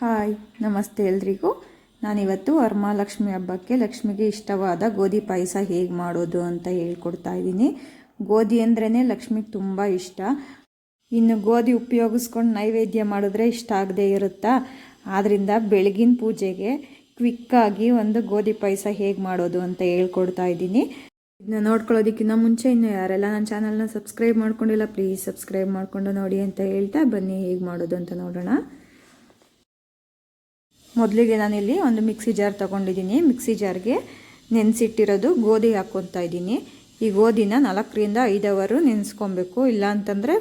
Hi ನಮಸ್ತೆ ಎಲ್ರಿಗೂ. ನಾನಿವತ್ತು ವರಮಹಾಲಕ್ಷ್ಮಿ ಹಬ್ಬಕ್ಕೆ ಲಕ್ಷ್ಮಿಗೆ ಇಷ್ಟವಾದ ಗೋಧಿ ಪಾಯಸ ಹೇಗೆ ಮಾಡೋದು ಅಂತ ಹೇಳ್ಕೊಡ್ತಾ ಇದ್ದೀನಿ. ಗೋಧಿ ಅಂದ್ರೇ ಲಕ್ಷ್ಮಿಗೆ ತುಂಬ ಇಷ್ಟ. ಇನ್ನು ಗೋಧಿ ಉಪಯೋಗಿಸ್ಕೊಂಡು ನೈವೇದ್ಯ ಮಾಡಿದ್ರೆ ಇಷ್ಟ ಆಗದೆ ಇರುತ್ತಾ. ಆದ್ದರಿಂದ ಬೆಳಗಿನ ಪೂಜೆಗೆ ಕ್ವಿಕ್ಕಾಗಿ ಒಂದು ಗೋಧಿ ಪಾಯಸ ಹೇಗೆ ಮಾಡೋದು ಅಂತ ಹೇಳ್ಕೊಡ್ತಾ ಇದ್ದೀನಿ. ಇದನ್ನ ನೋಡ್ಕೊಳ್ಳೋದಕ್ಕಿಂತ ಮುಂಚೆ ಇನ್ನು ಯಾರೆಲ್ಲ ನನ್ನ ಚಾನಲ್ನ ಸಬ್ಸ್ಕ್ರೈಬ್ ಮಾಡ್ಕೊಂಡಿಲ್ಲ ಪ್ಲೀಸ್ ಸಬ್ಸ್ಕ್ರೈಬ್ ಮಾಡಿಕೊಂಡು ನೋಡಿ ಅಂತ ಹೇಳ್ತಾ ಬನ್ನಿ ಹೇಗೆ ಮಾಡೋದು ಅಂತ ನೋಡೋಣ. ಮೊದಲಿಗೆ ನಾನಿಲ್ಲಿ ಒಂದು ಮಿಕ್ಸಿ ಜಾರ್ ತೊಗೊಂಡಿದ್ದೀನಿ. ಮಿಕ್ಸಿ ಜಾರ್ಗೆ ನೆನೆಸಿಟ್ಟಿರೋದು ಗೋಧಿ ಹಾಕ್ಕೊತಾ ಇದ್ದೀನಿ. ಈ ಗೋಧಿನ 4 ರಿಂದ 5 ಅವರ್ ನೆನೆಸ್ಕೊಬೇಕು. ಇಲ್ಲ ಅಂತಂದರೆ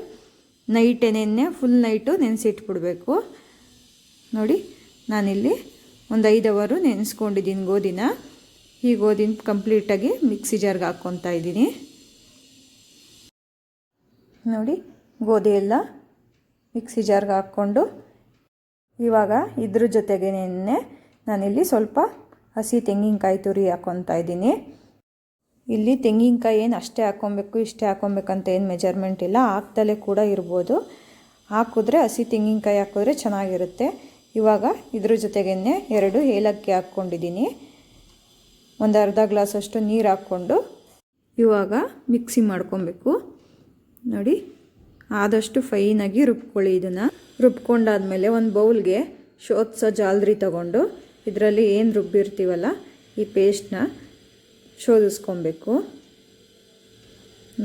ನೈಟೇ ಫುಲ್ ನೈಟು ನೆನೆಸಿಟ್ಬಿಡ್ಬೇಕು. ನೋಡಿ ನಾನಿಲ್ಲಿ ಒಂದು 5 ಅವರ್ ನೆನೆಸ್ಕೊಂಡಿದ್ದೀನಿ ಗೋಧಿನ. ಈ ಗೋಧಿನ ಕಂಪ್ಲೀಟಾಗಿ ಮಿಕ್ಸಿ ಜಾರ್ಗೆ ಹಾಕ್ಕೊತಾ ಇದ್ದೀನಿ. ನೋಡಿ ಗೋಧಿ ಎಲ್ಲ ಮಿಕ್ಸಿ ಜಾರ್ಗೆ ಹಾಕ್ಕೊಂಡು ಇವಾಗ ಇದ್ರ ಜೊತೆಗೇ ನಾನಿಲ್ಲಿ ಸ್ವಲ್ಪ ಹಸಿ ತೆಂಗಿನಕಾಯಿ ತುರಿ ಹಾಕ್ಕೊತಾ ಇದ್ದೀನಿ. ಇಲ್ಲಿ ತೆಂಗಿನಕಾಯಿ ಏನು ಅಷ್ಟೇ ಹಾಕ್ಕೊಬೇಕು ಇಷ್ಟೇ ಹಾಕ್ಕೊಬೇಕಂತ ಏನು ಮೆಜರ್ಮೆಂಟ್ ಇಲ್ಲ, ಹಾಕ್ದಲೇ ಕೂಡ ಇರ್ಬೋದು. ಹಾಕಿದ್ರೆ ಹಸಿ ತೆಂಗಿನಕಾಯಿ ಹಾಕಿದ್ರೆ ಚೆನ್ನಾಗಿರುತ್ತೆ. ಇವಾಗ ಇದ್ರ ಜೊತೆಗೇ 2 ಏಲಕ್ಕಿ ಹಾಕ್ಕೊಂಡಿದ್ದೀನಿ. ಒಂದು ಅರ್ಧ ಗ್ಲಾಸಷ್ಟು ನೀರು ಹಾಕ್ಕೊಂಡು ಇವಾಗ ಮಿಕ್ಸಿ ಮಾಡ್ಕೊಬೇಕು. ನೋಡಿ ಆದಷ್ಟು ಫೈನಾಗಿ ರುಬ್ಕೊಳ್ಳಿ. ಇದನ್ನು ರುಬ್ಕೊಂಡಾದ್ಮೇಲೆ ಒಂದು ಬೌಲ್ಗೆ ಶೋಧಿಸೋ ಜಾಲ್ರಿ ತಗೊಂಡು ಇದರಲ್ಲಿ ಏನು ರುಬ್ಬಿರ್ತೀವಲ್ಲ ಈ ಪೇಸ್ಟ್ನ ಶೋಧಿಸ್ಕೊಬೇಕು.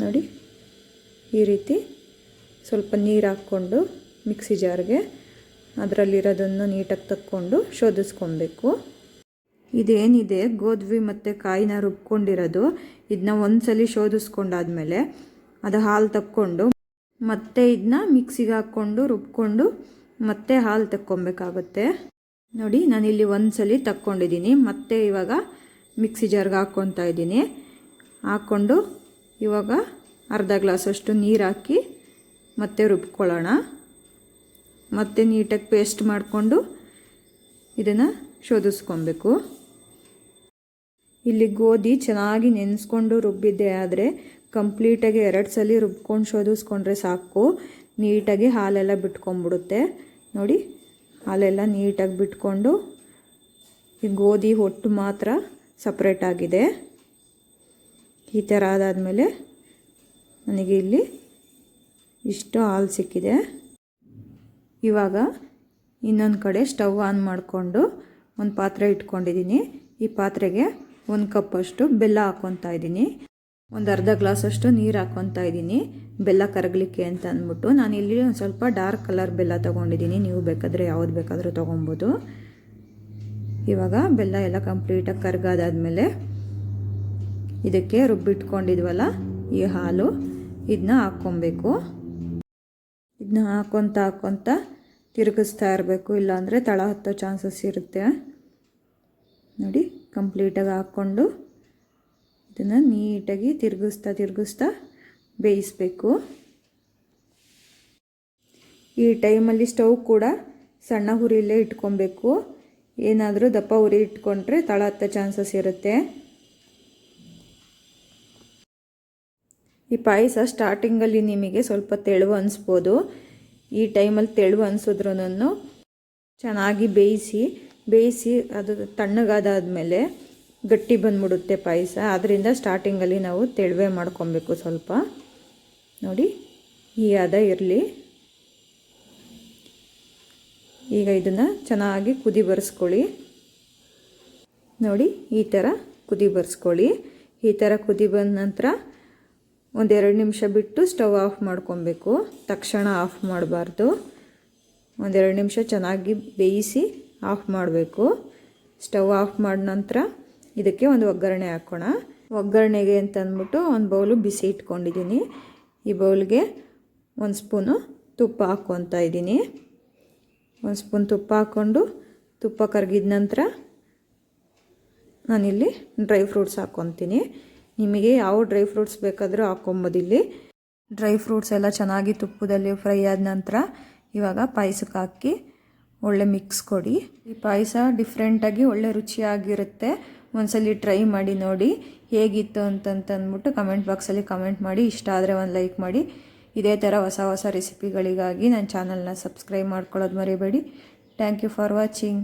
ನೋಡಿ ಈ ರೀತಿ ಸ್ವಲ್ಪ ನೀರು ಹಾಕ್ಕೊಂಡು ಮಿಕ್ಸಿ ಜಾರ್ಗೆ ಅದರಲ್ಲಿರೋದನ್ನು ನೀಟಾಗಿ ತಕ್ಕೊಂಡು ಶೋಧಿಸ್ಕೊಬೇಕು. ಇದೇನಿದೆ ಗೋಧಿ ಮತ್ತು ಕಾಯಿನ ರುಬ್ಕೊಂಡಿರೋದು ಇದನ್ನ ಒಂದ್ಸಲಿ ಶೋಧಿಸ್ಕೊಂಡಾದ್ಮೇಲೆ ಅದು ಹಾಲು ತಕ್ಕೊಂಡು ಮತ್ತೆ ಇದನ್ನ ಮಿಕ್ಸಿಗೆ ಹಾಕ್ಕೊಂಡು ರುಬ್ಕೊಂಡು ಮತ್ತೆ ಹಾಲು ತಕ್ಕೊಬೇಕಾಗುತ್ತೆ. ನೋಡಿ ನಾನಿಲ್ಲಿ ಒಂದ್ಸಲಿ ತಕ್ಕೊಂಡಿದ್ದೀನಿ. ಮತ್ತೆ ಇವಾಗ ಮಿಕ್ಸಿ ಜಾರ್ಗೆ ಹಾಕ್ಕೊತಾ ಇದ್ದೀನಿ. ಹಾಕ್ಕೊಂಡು ಇವಾಗ ಅರ್ಧ ಗ್ಲಾಸಷ್ಟು ನೀರು ಹಾಕಿ ಮತ್ತೆ ರುಬ್ಕೊಳ್ಳೋಣ. ಮತ್ತೆ ನೀಟಾಗಿ ಪೇಸ್ಟ್ ಮಾಡಿಕೊಂಡು ಇದನ್ನು ಶೋಧಿಸ್ಕೊಬೇಕು. ಇಲ್ಲಿ ಗೋಧಿ ಚೆನ್ನಾಗಿ ನೆನೆಸ್ಕೊಂಡು ರುಬ್ಬಿದ್ದೆ ಆದರೆ ಕಂಪ್ಲೀಟಾಗಿ 2 ಸಲ ರುಬ್ಕೊಂಡು ಶೋಧಿಸ್ಕೊಂಡ್ರೆ ಸಾಕು. ನೀಟಾಗಿ ಹಾಲೆಲ್ಲ ಬಿಟ್ಕೊಂಡ್ಬಿಡುತ್ತೆ. ನೋಡಿ ಹಾಲೆಲ್ಲ ನೀಟಾಗಿ ಬಿಟ್ಕೊಂಡು ಈ ಗೋಧಿ ಹೊಟ್ಟು ಮಾತ್ರ ಸಪ್ರೇಟ್ ಆಗಿದೆ. ಈ ಥರ ಆದಾದಮೇಲೆ ನನಗೆ ಇಲ್ಲಿ ಇಷ್ಟು ಹಾಲು ಸಿಕ್ಕಿದೆ. ಇವಾಗ ಇನ್ನೊಂದು ಕಡೆ ಸ್ಟವ್ ಆನ್ ಮಾಡಿಕೊಂಡು ಒಂದು ಪಾತ್ರೆ ಇಟ್ಕೊಂಡಿದ್ದೀನಿ. ಈ ಪಾತ್ರೆಗೆ 1 ಕಪ್ಪಷ್ಟು ಬೆಲ್ಲ ಹಾಕ್ಕೊತಾ ಇದ್ದೀನಿ. ಒಂದು ಅರ್ಧ ಗ್ಲಾಸಷ್ಟು ನೀರು ಹಾಕ್ಕೊತಾ ಇದ್ದೀನಿ ಬೆಲ್ಲ ಕರಗಲಿಕ್ಕೆ ಅಂತ ಅಂದ್ಬಿಟ್ಟು. ನಾನಿಲ್ಲಿ ಒಂದು ಸ್ವಲ್ಪ ಡಾರ್ಕ್ ಕಲರ್ ಬೆಲ್ಲ ತೊಗೊಂಡಿದ್ದೀನಿ. ನೀವು ಬೇಕಾದರೆ ಯಾವ್ದು ಬೇಕಾದರೂ ತೊಗೊಬೋದು. ಇವಾಗ ಬೆಲ್ಲ ಎಲ್ಲ ಕಂಪ್ಲೀಟಾಗಿ ಕರಗಾದಾದ್ಮೇಲೆ ಇದಕ್ಕೆ ರುಬ್ಬಿಟ್ಕೊಂಡಿದ್ವಲ್ಲ ಈ ಹಾಲು ಇದನ್ನ ಹಾಕ್ಕೊಬೇಕು. ಇದನ್ನ ಹಾಕ್ಕೊತ ತಿರುಗಿಸ್ತಾ ಇರಬೇಕು, ಇಲ್ಲಾಂದರೆ ತಳ ಹತ್ತೋ ಚಾನ್ಸಸ್ ಇರುತ್ತೆ. ನೋಡಿ ಕಂಪ್ಲೀಟಾಗಿ ಹಾಕ್ಕೊಂಡು ಇದನ್ನು ನೀಟಾಗಿ ತಿರುಗಿಸ್ತಾ ಬೇಯಿಸಬೇಕು. ಈ ಟೈಮಲ್ಲಿ ಸ್ಟವ್ ಕೂಡ ಸಣ್ಣ ಉರಿಯಲ್ಲೇ ಇಟ್ಕೊಬೇಕು. ಏನಾದರೂ ದಪ್ಪ ಉರಿ ಇಟ್ಕೊಂಡ್ರೆ ತಳ ಹತ್ತೋ ಚಾನ್ಸಸ್ ಇರುತ್ತೆ. ಈ ಪಾಯಸ ಸ್ಟಾರ್ಟಿಂಗಲ್ಲಿ ನಿಮಗೆ ಸ್ವಲ್ಪ ತೆಳುವು ಅನಿಸ್ಬೋದು. ಈ ಟೈಮಲ್ಲಿ ತೆಳುವು ಅನಿಸಿದ್ರೂ ಚೆನ್ನಾಗಿ ಬೇಯಿಸಿ ಅದು ತಣ್ಣಗಾದಾದ್ಮೇಲೆ ಗಟ್ಟಿ ಬಂದ್ಬಿಡುತ್ತೆ ಪಾಯಸ. ಆದ್ದರಿಂದ ಸ್ಟಾರ್ಟಿಂಗಲ್ಲಿ ನಾವು ತೆಳುವೆ ಮಾಡ್ಕೊಬೇಕು ಸ್ವಲ್ಪ. ನೋಡಿ ಈ ಹದ ಇರಲಿ. ಈಗ ಇದನ್ನು ಚೆನ್ನಾಗಿ ಕುದಿ ಬರೆಸ್ಕೊಳ್ಳಿ. ನೋಡಿ ಈ ಥರ ಕುದಿ ಬರೆಸ್ಕೊಳ್ಳಿ. ಈ ಥರ ಕುದಿ ಬಂದ ನಂತರ 1-2 ನಿಮಿಷ ಬಿಟ್ಟು ಸ್ಟವ್ ಆಫ್ ಮಾಡ್ಕೊಬೇಕು. ತಕ್ಷಣ ಆಫ್ ಮಾಡಬಾರ್ದು. 1-2 ನಿಮಿಷ ಚೆನ್ನಾಗಿ ಬೇಯಿಸಿ ಆಫ್ ಮಾಡಬೇಕು. ಸ್ಟವ್ ಆಫ್ ಮಾಡಿದ ನಂತರ ಇದಕ್ಕೆ ಒಂದು ಒಗ್ಗರಣೆ ಹಾಕೋಣ. ಒಗ್ಗರಣೆಗೆ ಅಂತ ಅಂದ್ಬಿಟ್ಟು ಒಂದು ಬೌಲು ಬಿಸಿ ಇಟ್ಕೊಂಡಿದ್ದೀನಿ. ಈ ಬೌಲ್ಗೆ 1 ಸ್ಪೂನು ತುಪ್ಪ ಹಾಕ್ಕೊತಾ ಇದ್ದೀನಿ. 1 ಸ್ಪೂನ್ ತುಪ್ಪ ಹಾಕ್ಕೊಂಡು ತುಪ್ಪ ಕರಗಿದ ನಂತರ ನಾನಿಲ್ಲಿ ಡ್ರೈ ಫ್ರೂಟ್ಸ್ ಹಾಕ್ಕೊತೀನಿ. ನಿಮಗೆ ಯಾವ ಡ್ರೈ ಫ್ರೂಟ್ಸ್ ಬೇಕಾದರೂ ಹಾಕ್ಕೊಬೋದು. ಇಲ್ಲಿ ಡ್ರೈ ಫ್ರೂಟ್ಸ್ ಎಲ್ಲ ಚೆನ್ನಾಗಿ ತುಪ್ಪದಲ್ಲಿ ಫ್ರೈ ಆದ ನಂತರ ಇವಾಗ ಪಾಯಸಕ್ಕೆ ಹಾಕಿ ಒಳ್ಳೆ ಮಿಕ್ಸ್ ಕೊಡಿ. ಈ ಪಾಯಸ ಡಿಫ್ರೆಂಟಾಗಿ ಒಳ್ಳೆ ರುಚಿಯಾಗಿರುತ್ತೆ. ಒಂದ್ಸಲಿ ಟ್ರೈ ಮಾಡಿ ನೋಡಿ ಹೇಗಿತ್ತು ಅಂತಂದ್ಬಿಟ್ಟು ಕಮೆಂಟ್ ಬಾಕ್ಸಲ್ಲಿ ಕಮೆಂಟ್ ಮಾಡಿ. ಇಷ್ಟ ಆದರೆ ಒಂದು ಲೈಕ್ ಮಾಡಿ. ಇದೇ ಥರ ಹೊಸ ಹೊಸ ರೆಸಿಪಿಗಳಿಗಾಗಿ ನನ್ನ ಚಾನಲ್ನ ಸಬ್ಸ್ಕ್ರೈಬ್ ಮಾಡ್ಕೊಳ್ಳೋದು ಮರಿಬೇಡಿ. Thank you for watching.